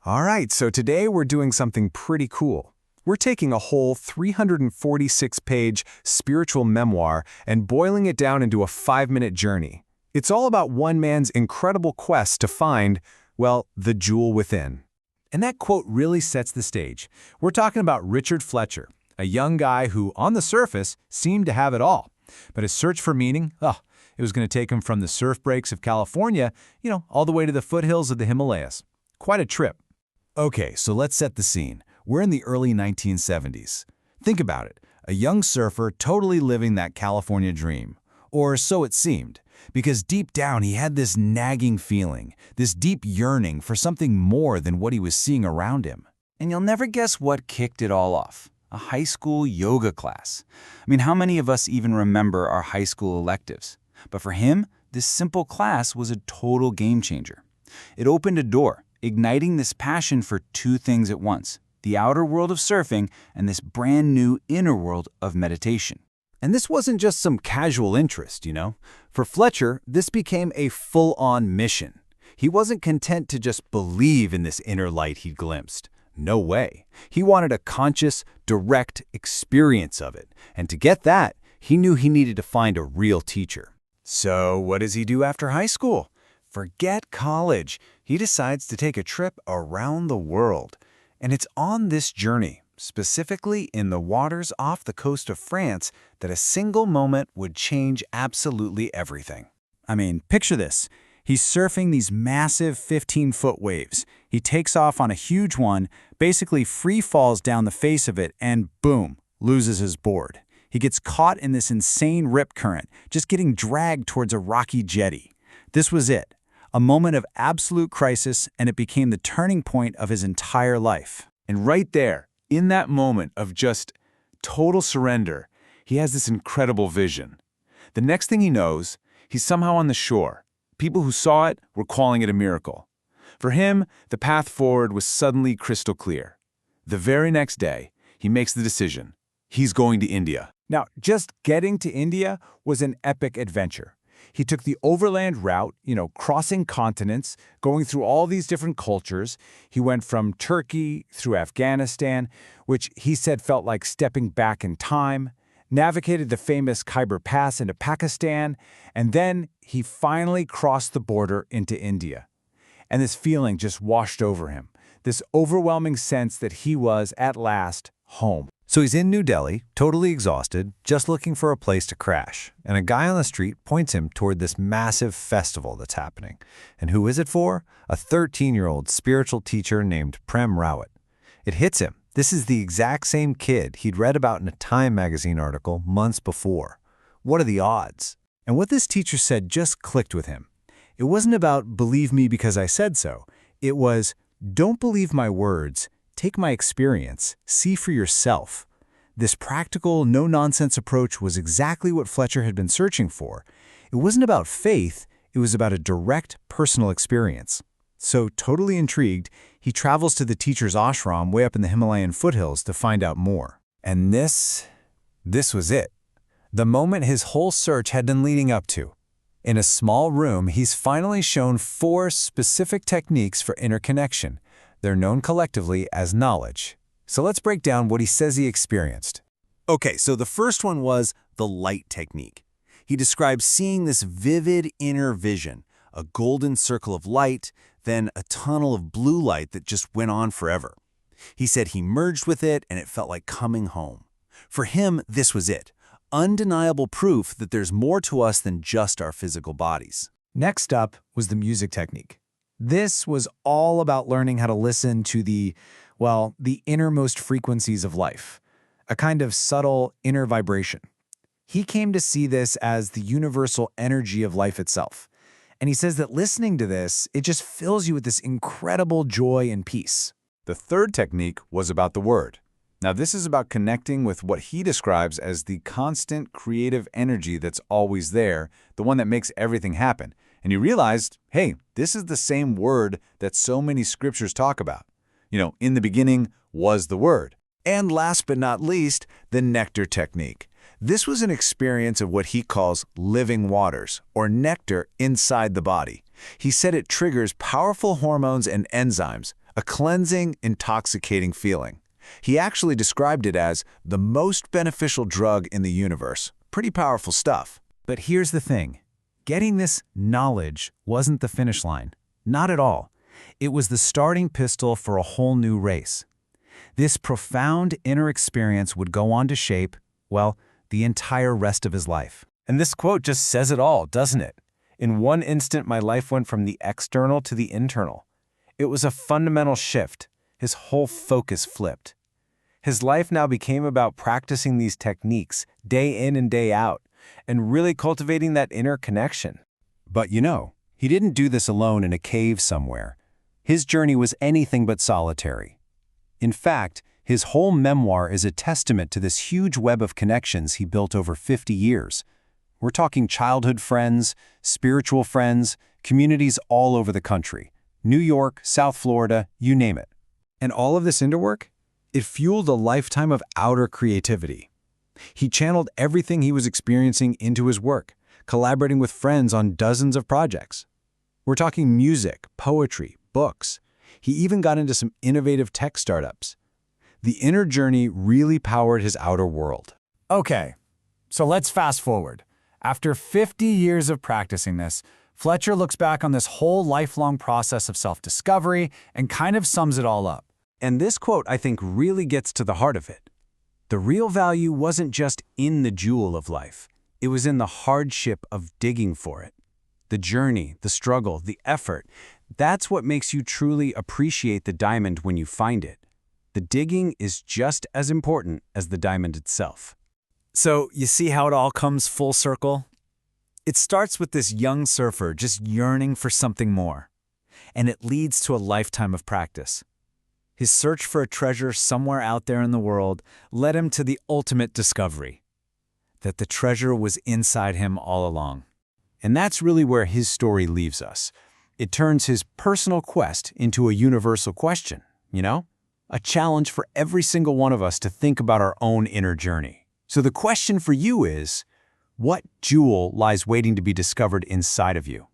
All right, so today we're doing something pretty cool. We're taking a whole 346-page spiritual memoir and boiling it down into a 5-minute journey. It's all about one man's incredible quest to find, well, the jewel within. And that quote really sets the stage. We're talking about Richard Fletcher, a young guy who, on the surface, seemed to have it all. But his search for meaning, it was going to take him from the surf breaks of California, all the way to the foothills of the Himalayas. Quite a trip. Okay, so let's set the scene. We're in the early 1970s. Think about it, a young surfer totally living that California dream. Or so it seemed, because deep down he had this nagging feeling, this deep yearning for something more than what he was seeing around him. And you'll never guess what kicked it all off. A high school yoga class. I mean, how many of us even remember our high school electives? But for him, this simple class was a total game changer. It opened a door, igniting this passion for two things at once, the outer world of surfing and this brand new inner world of meditation. And this wasn't just some casual interest, For Fletcher, this became a full-on mission. He wasn't content to just believe in this inner light he'd glimpsed. No way. He wanted a conscious, direct experience of it. And to get that, he knew he needed to find a real teacher. So what does he do after high school? Forget college. He decides to take a trip around the world. And it's on this journey, specifically in the waters off the coast of France, that a single moment would change absolutely everything. I mean, picture this. He's surfing these massive 15-foot waves. He takes off on a huge one, basically free falls down the face of it, and boom, loses his board. He gets caught in this insane rip current, just getting dragged towards a rocky jetty. This was it. A moment of absolute crisis, and it became the turning point of his entire life. And right there, in that moment of just total surrender, he has this incredible vision. The next thing he knows, he's somehow on the shore. People who saw it were calling it a miracle. For him, the path forward was suddenly crystal clear. The very next day, he makes the decision. He's going to India. Now, just getting to India was an epic adventure. He took the overland route, crossing continents, going through all these different cultures. He went from Turkey through Afghanistan, which he said felt like stepping back in time, navigated the famous Khyber Pass into Pakistan, and then he finally crossed the border into India. And this feeling just washed over him, this overwhelming sense that he was, at last, home. So he's in New Delhi, totally exhausted, just looking for a place to crash. And a guy on the street points him toward this massive festival that's happening. And who is it for? A 13-year-old spiritual teacher named Prem Rawat. It hits him. This is the exact same kid he'd read about in a Time magazine article months before. What are the odds? And what this teacher said just clicked with him. It wasn't about believe me because I said so. It was don't believe my words. Take my experience, see for yourself. This practical, no-nonsense approach was exactly what Fletcher had been searching for. It wasn't about faith, it was about a direct, personal experience. So, totally intrigued, he travels to the teacher's ashram way up in the Himalayan foothills to find out more. And this was it. The moment his whole search had been leading up to. In a small room, he's finally shown 4 specific techniques for interconnection. They're known collectively as knowledge. So let's break down what he says he experienced. Okay, so the first one was the light technique. He describes seeing this vivid inner vision, a golden circle of light, then a tunnel of blue light that just went on forever. He said he merged with it and it felt like coming home. For him, this was it. Undeniable proof that there's more to us than just our physical bodies. Next up was the music technique. This was all about learning how to listen to the innermost frequencies of life, a kind of subtle inner vibration. He came to see this as the universal energy of life itself. And he says that listening to this, it just fills you with this incredible joy and peace. The third technique was about the word. Now, this is about connecting with what he describes as the constant creative energy that's always there, the one that makes everything happen. And you realized, hey, this is the same word that so many scriptures talk about. In the beginning was the Word. And last but not least, the nectar technique. This was an experience of what he calls living waters, or nectar inside the body. He said it triggers powerful hormones and enzymes, a cleansing, intoxicating feeling. He actually described it as the most beneficial drug in the universe. Pretty powerful stuff. But here's the thing. Getting this knowledge wasn't the finish line. Not at all. It was the starting pistol for a whole new race. This profound inner experience would go on to shape, well, the entire rest of his life. And this quote just says it all, doesn't it? In one instant, my life went from the external to the internal. It was a fundamental shift. His whole focus flipped. His life now became about practicing these techniques day in and day out, and really cultivating that inner connection. But he didn't do this alone in a cave somewhere. His journey was anything but solitary. In fact, his whole memoir is a testament to this huge web of connections he built over 50 years. We're talking childhood friends, spiritual friends, communities all over the country. New York, South Florida, you name it. And all of this inner work? It fueled a lifetime of outer creativity. He channeled everything he was experiencing into his work, collaborating with friends on dozens of projects. We're talking music, poetry, books. He even got into some innovative tech startups. The inner journey really powered his outer world. Okay, so let's fast forward. After 50 years of practicing this, Fletcher looks back on this whole lifelong process of self-discovery and kind of sums it all up. And this quote, I think, really gets to the heart of it. The real value wasn't just in the jewel of life. It was in the hardship of digging for it. The journey, the struggle, the effort, that's what makes you truly appreciate the diamond when you find it. The digging is just as important as the diamond itself. So, you see how it all comes full circle? It starts with this young surfer just yearning for something more, and it leads to a lifetime of practice. His search for a treasure somewhere out there in the world led him to the ultimate discovery, that the treasure was inside him all along. And that's really where his story leaves us. It turns his personal quest into a universal question, a challenge for every single one of us to think about our own inner journey. So the question for you is, what jewel lies waiting to be discovered inside of you?